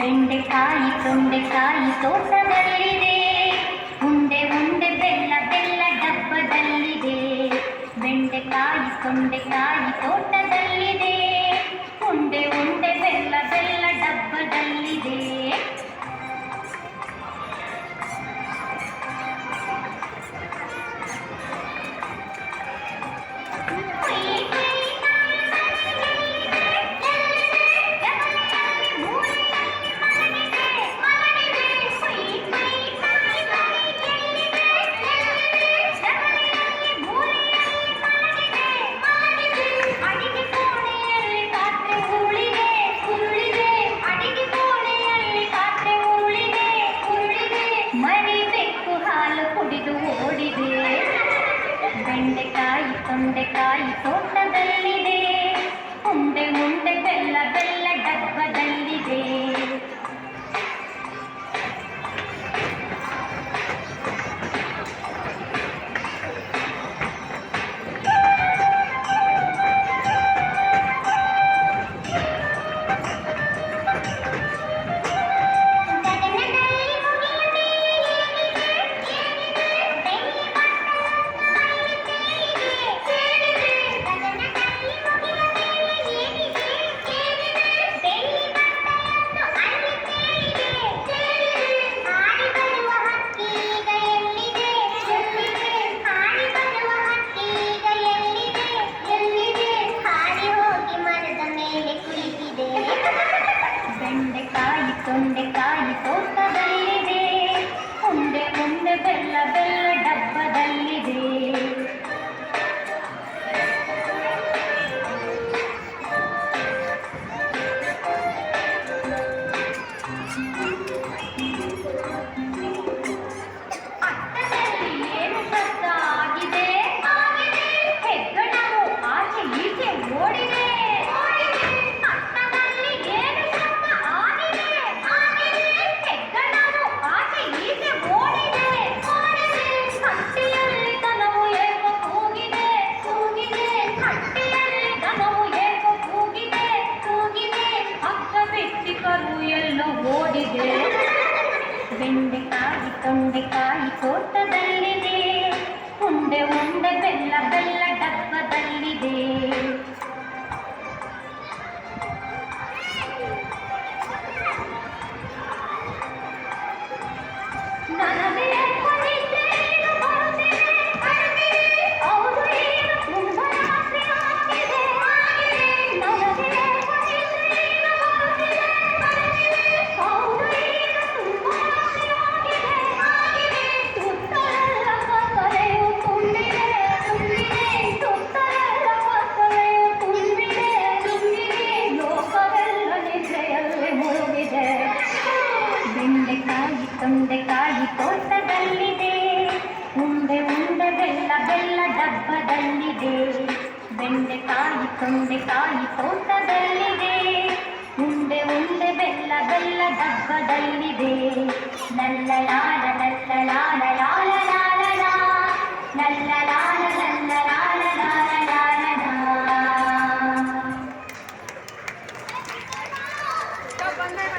ಬೆಂಡೆಕಾಯಿ ತೊಂಡೆಕಾಯಿ ತೋಟದಲ್ಲಿದೆ, ಉಂಡೆ ಉಂಡೆ ಬೆಲ್ಲ ಬೆಲ್ಲ ಡಬ್ಬದಲ್ಲಿದೆ. ಬೆಂಡೆಕಾಯಿ ತೊಂಡೆಕಾಯಿ ತೋಟದಲ್ಲಿದೆ, ಉಂಡೆ ಉಂಡೆ ಬೆಲ್ಲ ಬೆಲ್ಲ ಡಬ್ಬದಲ್ಲಿದೆ. ಬೆಂಡೆಕಾಯಿ ತೊಂಡೆಕಾಯಿ ತೋಟದಲ್ಲಿದೆ, ಉಂಡೆ ಉಂಡೆ ಬೆಲ್ಲ ಬೆಲ್ಲ ಡಬ್ಬದಲ್ಲಿದೆ. ಬೆಂಡೆಕಾಯಿ ತೊಂಡೆಕಾಯಿ ತೋಟದಲ್ಲಿದೆ, ಉಂಡೆ ಉಂಡೆ ಬೆಲ್ಲ ಬೆಲ್ಲ ಡಬ್ಬದಲ್ಲಿದೆ. ಅಟ್ಟದಲ್ಲಿ ಏನು ಶಬ್ದ ಆಗಿದೆ? ಹೆಗ್ಗಣವು ಆಚೆ ಈಚೆ ಓಡಿದೆ. ಓಡಿದೆ. ಬೆಂಡೆಕಾಯಿ ತೊಂಡೆಕಾಯಿ ತೋಟದಲ್ಲಿದೆ, ಉಂಡೆ ಉಂಡೆ ಬೆಲ್ಲ ಬೆಲ್ಲ ಡಬ್ಬದಲ್ಲಿದೆ. ಬೆಂಡೆಕಾಯಿ ತೊಂಡೆಕಾಯಿ ತೋಟದಲ್ಲಿದೆ, ಉಂಡೆ ಉಂಡೆ ಬೆಲ್ಲ ಬೆಲ್ಲ ಡಬ್ಬದಲ್ಲಿದೆ. ಬೆಂಡೆಕಾಯಿ ತೊಂಡೆಕಾಯಿ ತೋಟದಲ್ಲಿದೆ, ಉಂಡೆ ಉಂಡೆ ಬೆಲ್ಲ ಬೆಲ್ಲ ಡಬ್ಬದಲ್ಲಿದೆ. ಲಲ್ಲ ಲಾಲ ಲಲ್ಲ ಲಾಲ ಲಾಲ ಲಾಲ ಲಲ್ಲ